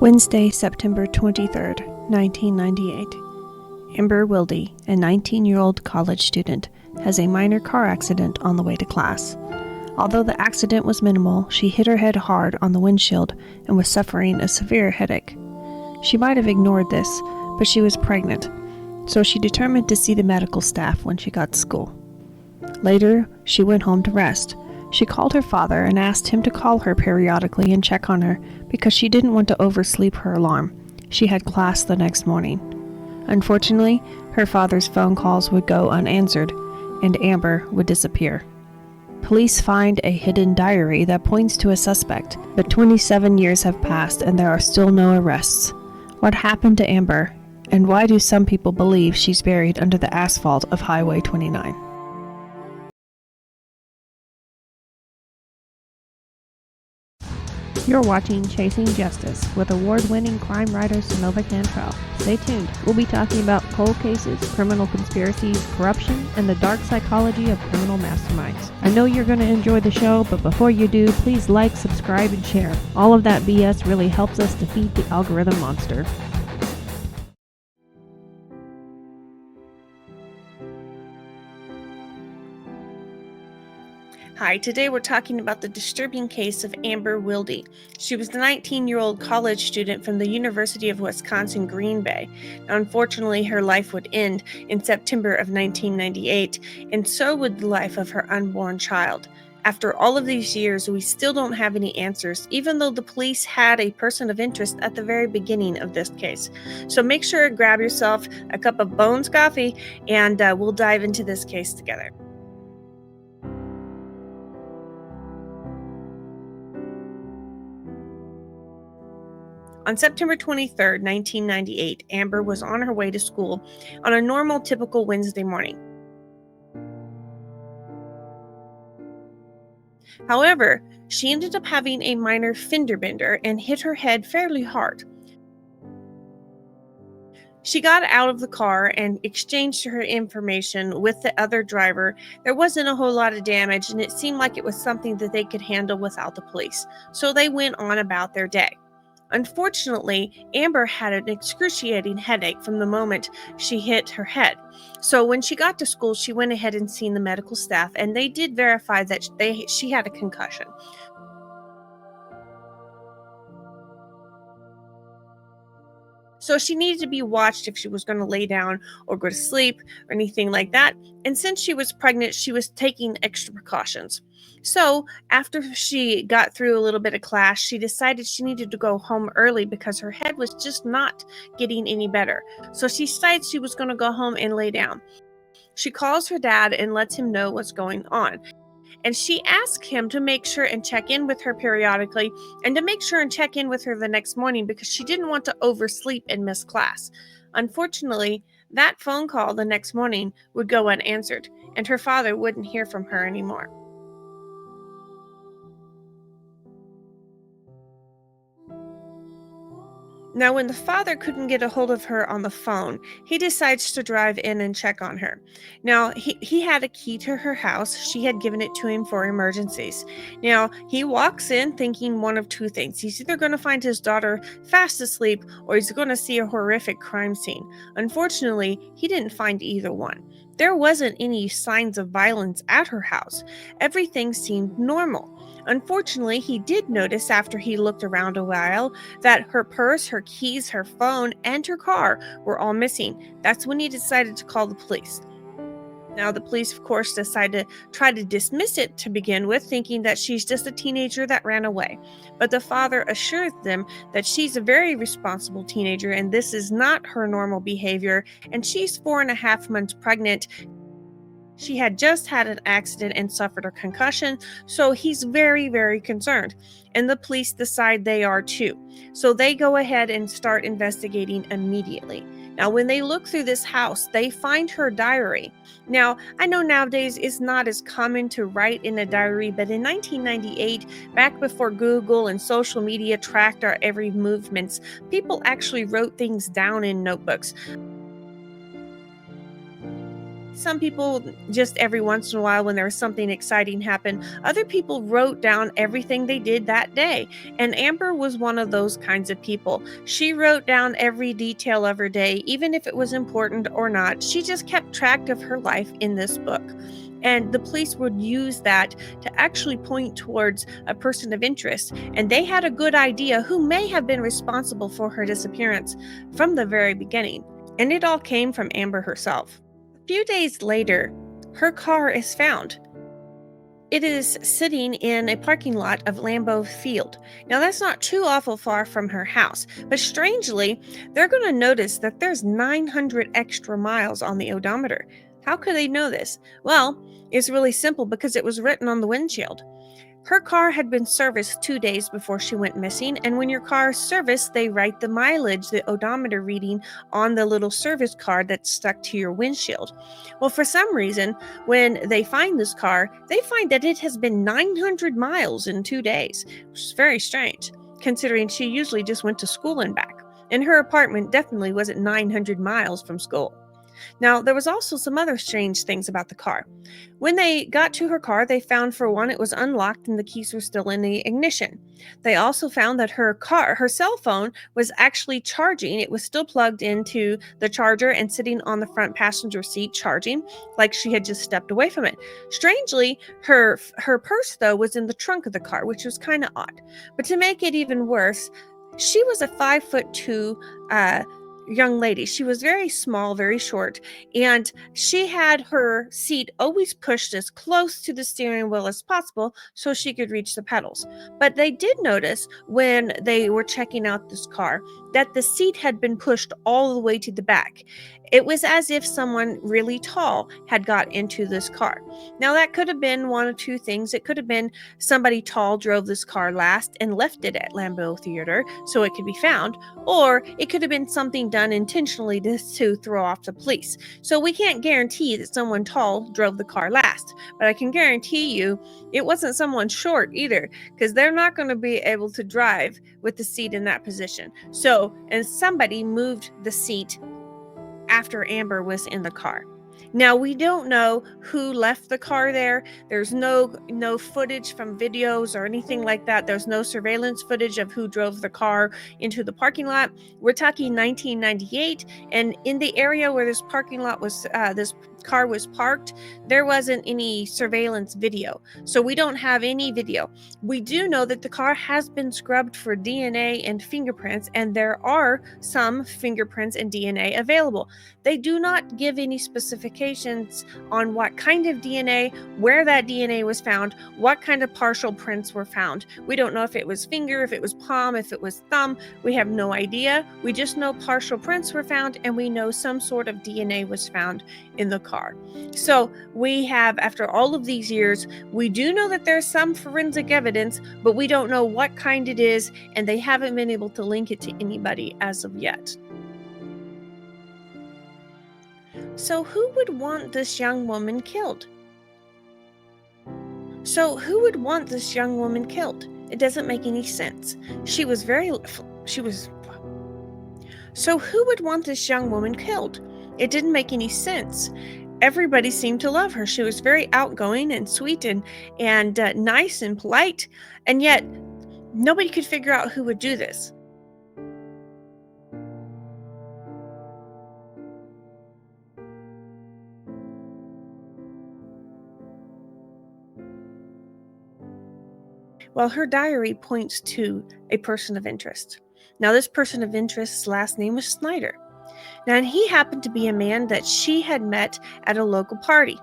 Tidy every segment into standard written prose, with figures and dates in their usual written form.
Wednesday, September 23rd, 1998. Amber Wilde, a 19-year-old college student, has a minor car accident on the way to class. Although the accident was minimal, she hit her head hard on the windshield and was suffering a severe headache. She might have ignored this, but she was pregnant, so she determined to see the medical staff when she got to school. Later, she went home to rest. She called her father and asked him to call her periodically and check on her because she didn't want to oversleep her alarm. She had class the next morning. Unfortunately, her father's phone calls would go unanswered, and Amber would disappear. Police find a hidden diary that points to a suspect, but 27 years have passed and there are still no arrests. What happened to Amber, and why do some people believe she's buried under the asphalt of Highway 29? You're watching Chasing Justice with award-winning crime writer Sonova Cantrell. Stay tuned. We'll be talking about cold cases, criminal conspiracies, corruption, and the dark psychology of criminal masterminds. I know you're going to enjoy the show, but before you do, please like, subscribe, and share. All of that BS really helps us defeat the algorithm monster. Hi, today we're talking about the disturbing case of Amber Wilde. She was a 19-year-old college student from the University of Wisconsin Green Bay. Now, unfortunately, her life would end in September of 1998, and so would the life of her unborn child. After all of these years, we still don't have any answers, even though the police had a person of interest at the very beginning of this case. So make sure to grab yourself a cup of Bones coffee, and we'll dive into this case together. On September 23, 1998, Amber was on her way to school on a normal, typical Wednesday morning. However, she ended up having a minor fender bender and hit her head fairly hard. She got out of the car and exchanged her information with the other driver. There wasn't a whole lot of damage, and it seemed like it was something that they could handle without the police. So they went on about their day. Unfortunately, Amber had an excruciating headache from the moment she hit her head. So when she got to school, she went ahead and seen the medical staff, and they did verify that she had a concussion. So she needed to be watched if she was going to lay down or go to sleep or anything like that. And since she was pregnant, she was taking extra precautions. So after she got through a little bit of class, she decided she needed to go home early because her head was just not getting any better. So she decided she was going to go home and lay down. She calls her dad and lets him know what's going on. And she asked him to make sure and check in with her periodically and to make sure and check in with her the next morning because she didn't want to oversleep and miss class. Unfortunately, that phone call the next morning would go unanswered, and her father wouldn't hear from her anymore. Now, when the father couldn't get a hold of her on the phone, he decides to drive in and check on her. Now, he had a key to her house. She had given it to him for emergencies. Now, he walks in thinking one of two things. He's either going to find his daughter fast asleep or he's going to see a horrific crime scene. Unfortunately, he didn't find either one. There wasn't any signs of violence at her house. Everything seemed normal. Unfortunately, he did notice after he looked around a while that her purse, her keys, her phone, and her car were all missing. That's when he decided to call the police. Now, the police, of course, decided to try to dismiss it to begin with, thinking that she's just a teenager that ran away. But the father assures them that she's a very responsible teenager and this is not her normal behavior, and she's 4.5 months pregnant. She had just had an accident and suffered a concussion, so he's very, very concerned. And the police decide they are too. So they go ahead and start investigating immediately. Now, when they look through this house, they find her diary. Now, I know nowadays it's not as common to write in a diary, but in 1998, back before Google and social media tracked our every movements, people actually wrote things down in notebooks. Some people just every once in a while when there was something exciting happen. Other people wrote down everything they did that day. And Amber was one of those kinds of people. She wrote down every detail of her day, even if it was important or not. She just kept track of her life in this book. And the police would use that to actually point towards a person of interest. And they had a good idea who may have been responsible for her disappearance from the very beginning. And it all came from Amber herself. A few days later, her car is found. It is sitting in a parking lot of Lambeau Field. Now, that's not too awful far from her house, but strangely, they're going to notice that there's 900 extra miles on the odometer. How could they know this? Well, it's really simple because it was written on the windshield. Her car had been serviced 2 days before she went missing, and when your car is serviced, they write the mileage, the odometer reading, on the little service card that's stuck to your windshield. Well, for some reason, when they find this car, they find that it has been 900 miles in 2 days, which is very strange, considering she usually just went to school and back. And her apartment definitely wasn't 900 miles from school. Now, there was also some other strange things about the car. When they got to her car, they found, for one, it was unlocked and the keys were still in the ignition. They also found that her cell phone was actually charging. It was still plugged into the charger and sitting on the front passenger seat charging, like she had just stepped away from it. Strangely, her purse, though, was in the trunk of the car, which was kind of odd. But to make it even worse, she was a 5'2" young lady. She was very small, very short, and she had her seat always pushed as close to the steering wheel as possible so she could reach the pedals. But they did notice when they were checking out this car that the seat had been pushed all the way to the back. It was as if someone really tall had got into this car. Now, that could have been one of two things. It could have been somebody tall drove this car last and left it at Lambeau Theater so it could be found, or it could have been something done intentionally to throw off the police. So we can't guarantee that someone tall drove the car last, but I can guarantee you it wasn't someone short either, because they're not going to be able to drive with the seat in that position. So, and somebody moved the seat after Amber was in the car. Now, we don't know who left the car there. There's no footage from videos or anything like that. There's no surveillance footage of who drove the car into the parking lot. We're talking 1998, and in the area where this parking lot was, this car was parked, there wasn't any surveillance video. So we don't have any video. We do know that the car has been scrubbed for DNA and fingerprints, and there are some fingerprints and DNA available. They do not give any specifications on what kind of DNA, where that DNA was found, what kind of partial prints were found. We don't know if it was finger, if it was palm, if it was thumb. We have no idea. We just know partial prints were found, and we know some sort of DNA was found in the car. So we have, after all of these years, we do know that there's some forensic evidence, but we don't know what kind it is, and they haven't been able to link it to anybody as of yet. So who would want this young woman killed? It doesn't make any sense. She was very, she was, so who would want this young woman killed? It didn't make any sense. Everybody seemed to love her. She was very outgoing and sweet and nice and polite, and yet nobody could figure out who would do this. Well, her diary points to a person of interest. Now, this person of interest's last name was Snyder. Now, and he happened to be a man that she had met at a local party.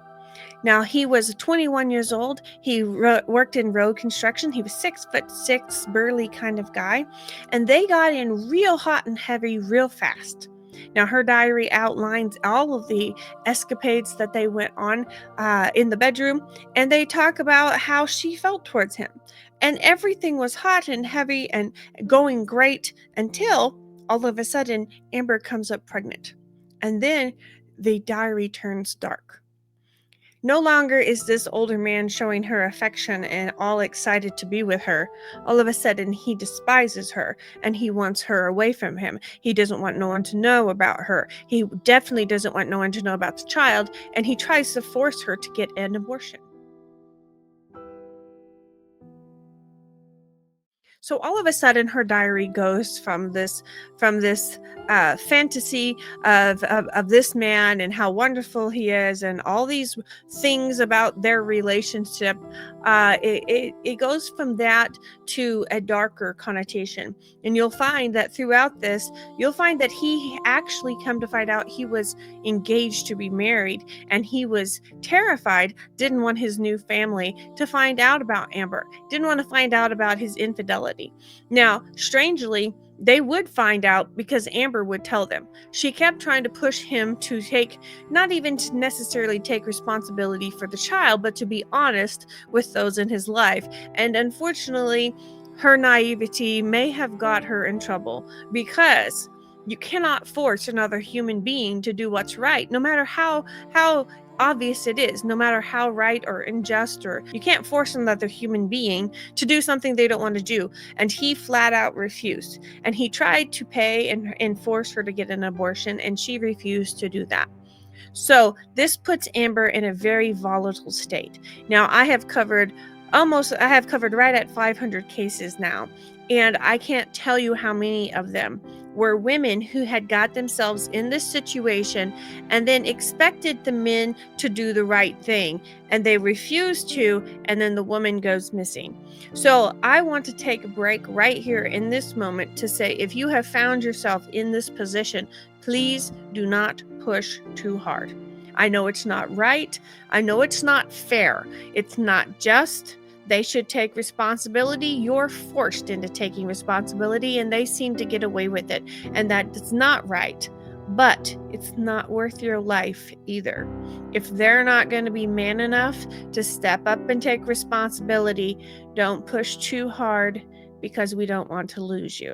Now, he was 21 years old. He worked in road construction. He was 6'6", burly kind of guy. And they got in real hot and heavy real fast. Now, her diary outlines all of the escapades that they went on in the bedroom, and they talk about how she felt towards him. And everything was hot and heavy and going great until all of a sudden Amber comes up pregnant. And then the diary turns dark. No longer is this older man showing her affection and all excited to be with her. All of a sudden, he despises her and he wants her away from him. He doesn't want no one to know about her. He definitely doesn't want no one to know about the child, and he tries to force her to get an abortion. So all of a sudden, her diary goes from this fantasy of this man and how wonderful he is, and all these things about their relationship. It goes from that to a darker connotation, and you'll find that throughout this, you'll find that he actually come to find out he was engaged to be married, and he was terrified, didn't want his new family to find out about Amber, didn't want to find out about his infidelity. Now, strangely, they would find out because Amber would tell them. She kept trying to push him to take, not even to necessarily take responsibility for the child, but to be honest with those in his life. And unfortunately, her naivety may have got her in trouble, because you cannot force another human being to do what's right, no matter how obvious it is, no matter how right or unjust, or you can't force another human being to do something they don't want to do. And he flat out refused. And he tried to pay and force her to get an abortion, and she refused to do that. So this puts Amber in a very volatile state. Now, I have covered right at 500 cases now, and I can't tell you how many of them were women who had got themselves in this situation and then expected the men to do the right thing, and they refused to, and then the woman goes missing. So I want to take a break right here in this moment to say, if you have found yourself in this position, please do not push too hard. I know it's not right. I know it's not fair. It's not just. They should take responsibility. You're forced into taking responsibility, and they seem to get away with it. And that is not right. But it's not worth your life either. If they're not going to be man enough to step up and take responsibility, don't push too hard, because we don't want to lose you.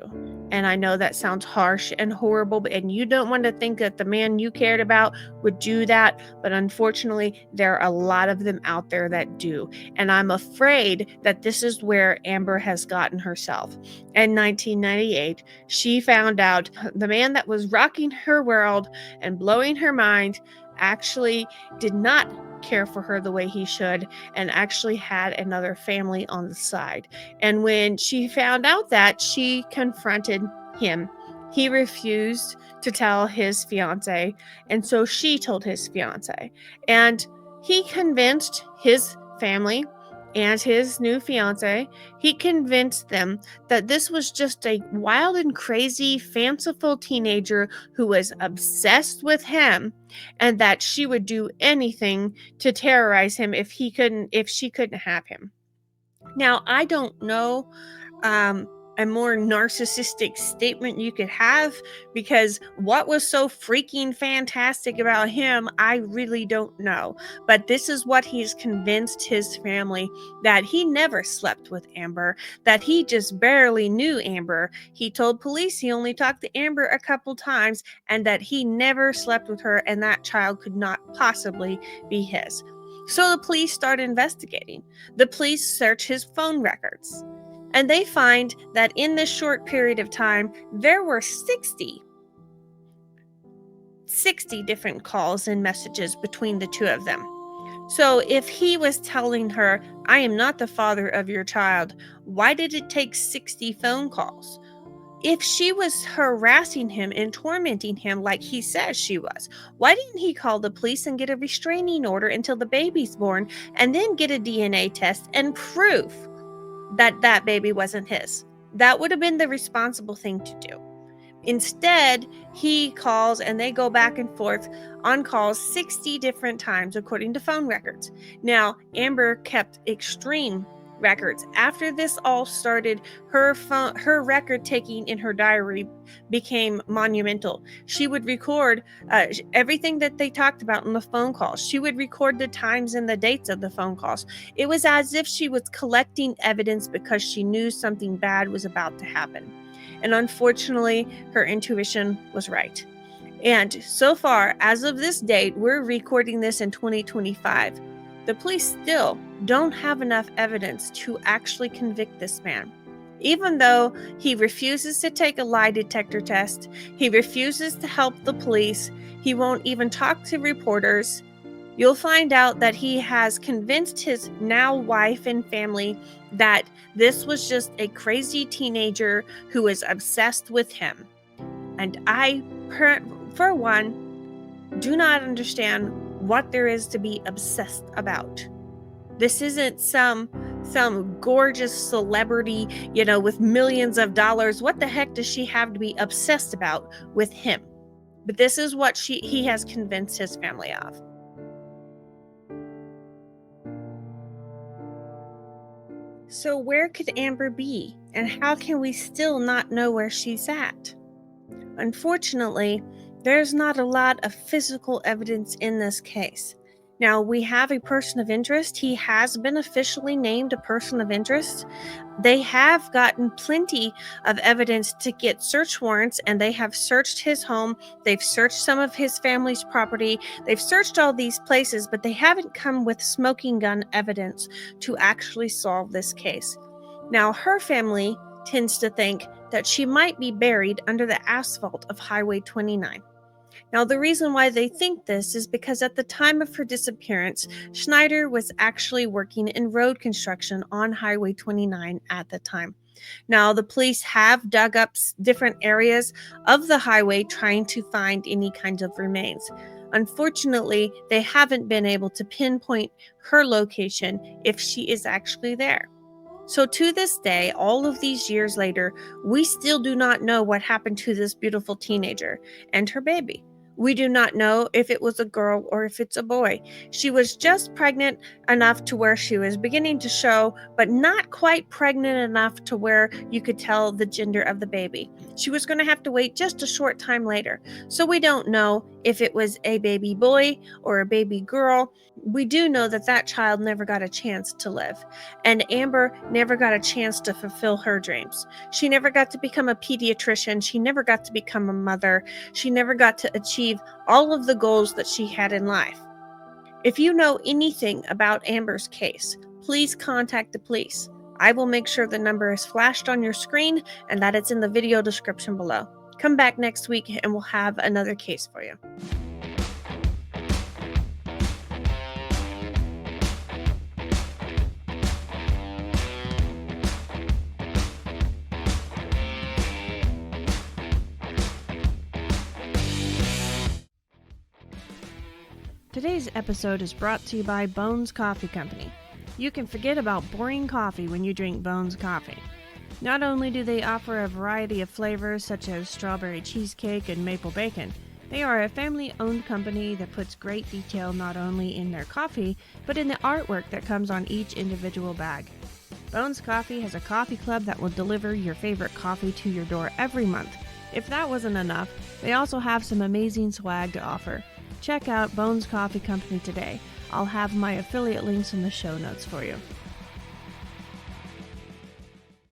And I know that sounds harsh and horrible, and you don't want to think that the man you cared about would do that, but unfortunately, there are a lot of them out there that do. And I'm afraid that this is where Amber has gotten herself. In 1998, she found out the man that was rocking her world and blowing her mind actually did not care for her the way he should, and actually had another family on the side. And when she found out that, she confronted him. He refused to tell his fiancée, and so she told his fiancée. And he convinced his family and his new fiancée, he convinced them that this was just a wild and crazy, fanciful teenager who was obsessed with him, and that she would do anything to terrorize him if she couldn't have him. Now, I don't know um, a more narcissistic statement you could have, because what was so freaking fantastic about him, I really don't know. But this is what he's convinced his family, that he never slept with Amber, that he just barely knew Amber. He told police he only talked to Amber a couple times, and that he never slept with her, and that child could not possibly be his. So the police start investigating. The police search his phone records, and they find that in this short period of time, there were 60 different calls and messages between the two of them. So if he was telling her, I am not the father of your child, why did it take 60 phone calls? If she was harassing him and tormenting him like he says she was, why didn't he call the police and get a restraining order until the baby's born, and then get a DNA test and prove that that baby wasn't his? That would have been the responsible thing to do. Instead, he calls, and they go back and forth on calls 60 different times, according to phone records. Now, Amber kept extreme records. After this all started, her record taking in her diary became monumental. She would record everything that they talked about in the phone calls. She would record the times and the dates of the phone calls. It was as if she was collecting evidence, because she knew something bad was about to happen. And unfortunately, her intuition was right. And so far, as of this date, we're recording this in 2025. The police still don't have enough evidence to actually convict this man. Even though he refuses to take a lie detector test, he refuses to help the police, he won't even talk to reporters, you'll find out that he has convinced his now wife and family that this was just a crazy teenager who was obsessed with him. And I, for one, do not understand what there is to be obsessed about. This isn't some gorgeous celebrity, with millions of dollars. What the heck does she have to be obsessed about with him? But this is what he has convinced his family of. So where could Amber be? And how can we still not know where she's at? Unfortunately, there's not a lot of physical evidence in this case. Now, we have a person of interest. He has been officially named a person of interest. They have gotten plenty of evidence to get search warrants, and they have searched his home. They've searched some of his family's property. They've searched all these places, but they haven't come with smoking gun evidence to actually solve this case. Now, her family tends to think that she might be buried under the asphalt of Highway 29. Now, the reason why they think this is because at the time of her disappearance, Schneider was actually working in road construction on Highway 29 at the time. Now, the police have dug up different areas of the highway trying to find any kinds of remains. Unfortunately, they haven't been able to pinpoint her location if she is actually there. So to this day, all of these years later, we still do not know what happened to this beautiful teenager and her baby. We do not know if it was a girl or if it's a boy. She was just pregnant enough to where she was beginning to show, but not quite pregnant enough to where you could tell the gender of the baby. She was going to have to wait just a short time later. So we don't know if it was a baby boy or a baby girl. We do know that that child never got a chance to live. And Amber never got a chance to fulfill her dreams. She never got to become a pediatrician. She never got to become a mother. She never got to achieve all of the goals that she had in life. If you know anything about Amber's case, please contact the police. I will make sure the number is flashed on your screen and that it's in the video description below. Come back next week and we'll have another case for you. Today's episode is brought to you by Bones Coffee Company. You can forget about boring coffee when you drink Bones Coffee. Not only do they offer a variety of flavors such as strawberry cheesecake and maple bacon, they are a family-owned company that puts great detail not only in their coffee, but in the artwork that comes on each individual bag. Bones Coffee has a coffee club that will deliver your favorite coffee to your door every month. If that wasn't enough, they also have some amazing swag to offer. Check out Bones Coffee Company today. I'll have my affiliate links in the show notes for you.